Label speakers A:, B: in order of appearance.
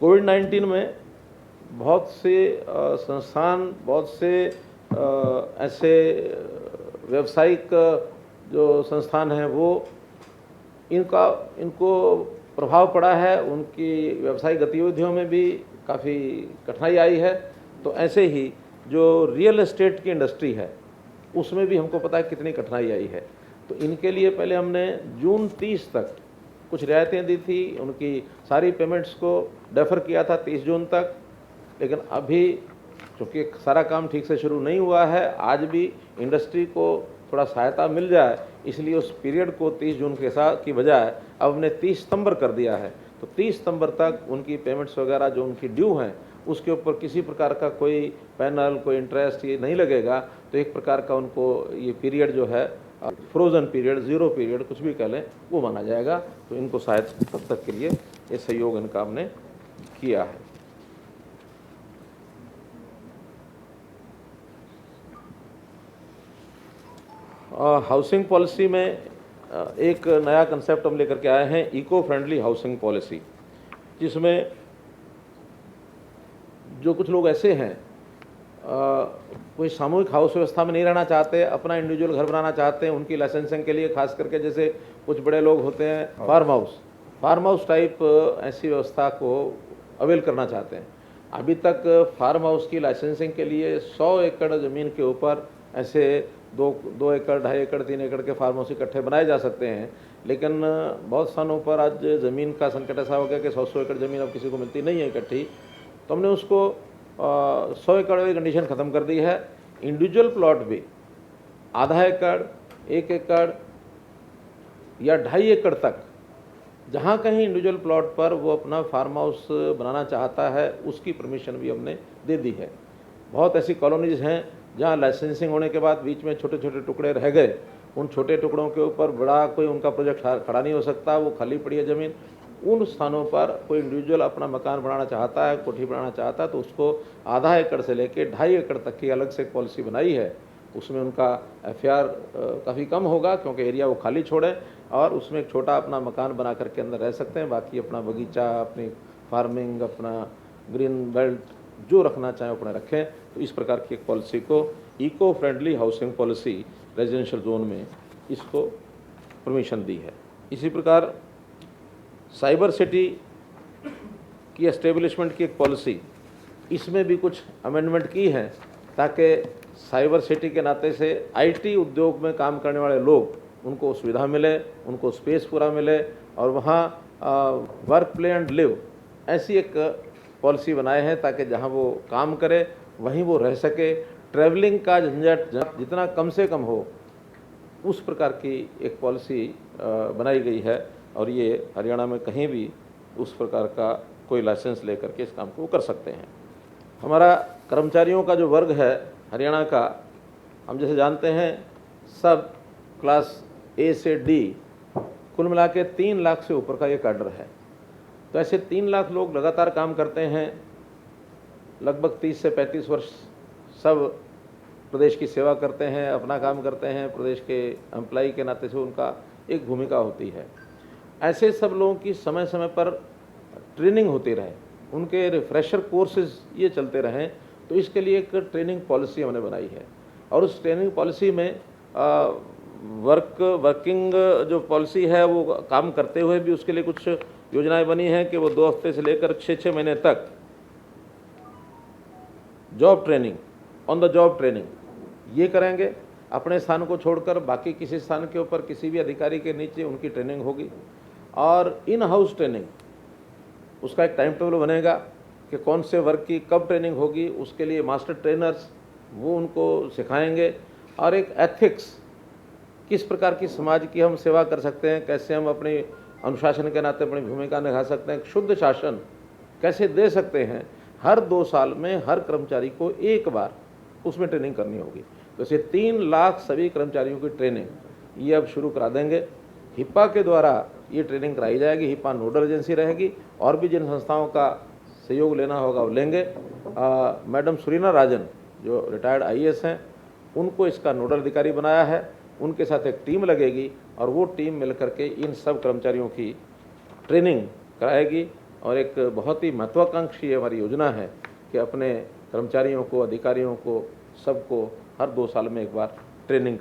A: कोविड-19 में बहुत से संस्थान, बहुत से ऐसे व्यावसायिक जो संस्थान हैं वो इनको प्रभाव पड़ा है, उनकी व्यावसायिक गतिविधियों में भी काफ़ी कठिनाई आई है। तो ऐसे ही जो रियल एस्टेट की इंडस्ट्री है उसमें भी हमको पता है कितनी कठिनाई आई है। तो इनके लिए पहले हमने जून 30 तक कुछ रियायतें दी थी, उनकी सारी पेमेंट्स को डेफर किया था 30 जून तक। लेकिन अभी चूँकि सारा काम ठीक से शुरू नहीं हुआ है, आज भी इंडस्ट्री को थोड़ा सहायता मिल जाए, इसलिए उस पीरियड को 30 जून के साथ की बजाय अब हमने 30 सितंबर कर दिया है। तो 30 सितंबर तक उनकी पेमेंट्स वगैरह जो उनकी ड्यू हैं उसके ऊपर किसी प्रकार का कोई पैनल, कोई इंटरेस्ट ये नहीं लगेगा। तो एक प्रकार का उनको ये पीरियड जो है फ्रोज़न पीरियड, ज़ीरो पीरियड कुछ भी कह लें, वो माना जाएगा। तो इनको शायद तब तक के लिए ये सहयोग इनका हमने किया है। हाउसिंग पॉलिसी में एक नया कंसेप्ट हम लेकर के आए हैं, इको फ्रेंडली हाउसिंग पॉलिसी, जिसमें जो कुछ लोग ऐसे हैं कोई सामूहिक हाउस व्यवस्था में नहीं रहना चाहते, अपना इंडिविजुअल घर बनाना चाहते हैं, उनकी लाइसेंसिंग के लिए खास करके जैसे कुछ बड़े लोग होते हैं फार्म हाउस टाइप ऐसी व्यवस्था को अवेल करना चाहते हैं। अभी तक फार्म हाउस की लाइसेंसिंग के लिए 100 एकड़ ज़मीन के ऊपर ऐसे 2 एकड़, 2.5 एकड़, 3 एकड़ के फार्म हाउस इकट्ठे बनाए जा सकते हैं। लेकिन बहुत स्थानों पर आज ज़मीन का संकट ऐसा हो गया कि 100 एकड़ ज़मीन अब किसी को मिलती नहीं है इकट्ठी। तो हमने उसको 100 एकड़ वाली कंडीशन ख़त्म कर दी है। इंडिविजुअल प्लॉट भी आधा एकड़, 1 एकड़ या 2.5 एकड़ तक जहाँ कहीं इंडिविजुअल प्लॉट पर वो अपना फार्म हाउस बनाना चाहता है, उसकी परमिशन भी हमने दे दी है। बहुत ऐसी कॉलोनीज़ हैं जहाँ लाइसेंसिंग होने के बाद बीच में छोटे छोटे टुकड़े रह गए, उन छोटे टुकड़ों के ऊपर बड़ा कोई उनका प्रोजेक्ट खड़ा नहीं हो सकता, वो खाली पड़ी है ज़मीन। उन स्थानों पर कोई इंडिविजुअल अपना मकान बनाना चाहता है, कोठी बनाना चाहता है, तो उसको आधा एकड़ से लेके 2.5 एकड़ तक की अलग से एक पॉलिसी बनाई है। उसमें उनका FAR काफ़ी कम होगा, क्योंकि एरिया वो खाली छोड़े और उसमें एक छोटा अपना मकान बना करके अंदर रह सकते हैं। बाकी अपना बगीचा, अपनी फार्मिंग, अपना ग्रीन बेल्ट जो रखना चाहें अपने रखें। तो इस प्रकार की एक पॉलिसी को eco friendly housing policy residential zone में इसको परमिशन दी है। इसी प्रकार साइबर सिटी की एस्टेब्लिशमेंट की एक पॉलिसी, इसमें भी कुछ अमेंडमेंट की है ताकि साइबर सिटी के नाते से IT उद्योग में काम करने वाले लोग, उनको सुविधा मिले, उनको स्पेस पूरा मिले और वहाँ वर्क प्ले एंड लिव ऐसी एक पॉलिसी बनाए हैं ताकि जहाँ वो काम करे वहीं वो रह सके। ट्रैवलिंग का झंझट जितना कम से कम हो, उस प्रकार की एक पॉलिसी बनाई गई है। और ये हरियाणा में कहीं भी उस प्रकार का कोई लाइसेंस लेकर के इस काम को कर सकते हैं। हमारा कर्मचारियों का जो वर्ग है हरियाणा का, हम जैसे जानते हैं सब क्लास A से D कुल मिला के 3 लाख से ऊपर का ये कैडर है। तो ऐसे 3 लाख लोग लगातार काम करते हैं, लगभग 30 से 35 वर्ष सब प्रदेश की सेवा करते हैं, अपना काम करते हैं, प्रदेश के एम्प्लॉई के नाते से उनका एक भूमिका होती है। ऐसे सब लोगों की समय समय पर ट्रेनिंग होती रहे, उनके रिफ्रेशर कोर्सेज ये चलते रहें। तो इसके लिए एक ट्रेनिंग पॉलिसी हमने बनाई है और उस ट्रेनिंग पॉलिसी में वर्किंग जो पॉलिसी है वो काम करते हुए भी उसके लिए कुछ योजनाएं बनी हैं कि वो 2 हफ्ते से लेकर 6 महीने तक job training, on the job training ये करेंगे। अपने स्थान को छोड़कर बाकी किसी स्थान के ऊपर किसी भी अधिकारी के नीचे उनकी ट्रेनिंग होगी। और इन हाउस ट्रेनिंग, उसका एक टाइम टेबल बनेगा कि कौन से वर्क की कब ट्रेनिंग होगी, उसके लिए मास्टर ट्रेनर्स वो उनको सिखाएंगे। और एक एथिक्स, किस प्रकार की समाज की हम सेवा कर सकते हैं, कैसे हम अपने अनुशासन के नाते अपनी भूमिका निभा सकते हैं, शुद्ध शासन कैसे दे सकते हैं, हर 2 साल में हर कर्मचारी को एक बार उसमें ट्रेनिंग करनी होगी। तो इसे 3 लाख सभी कर्मचारियों की ट्रेनिंग ये अब शुरू करा देंगे। हिप्पा के द्वारा ये ट्रेनिंग कराई जाएगी। हिप्पा नोडल एजेंसी रहेगी और भी जिन संस्थाओं का सहयोग लेना होगा वो लेंगे। मैडम सुरीना राजन जो रिटायर्ड IAS हैं, उनको इसका नोडल अधिकारी बनाया है। उनके साथ एक टीम लगेगी और वो टीम मिलकर के इन सब कर्मचारियों की ट्रेनिंग कराएगी और एक बहुत ही महत्वाकांक्षी हमारी योजना है कि अपने कर्मचारियों को, अधिकारियों को, सबको हर 2 साल में एक बार ट्रेनिंग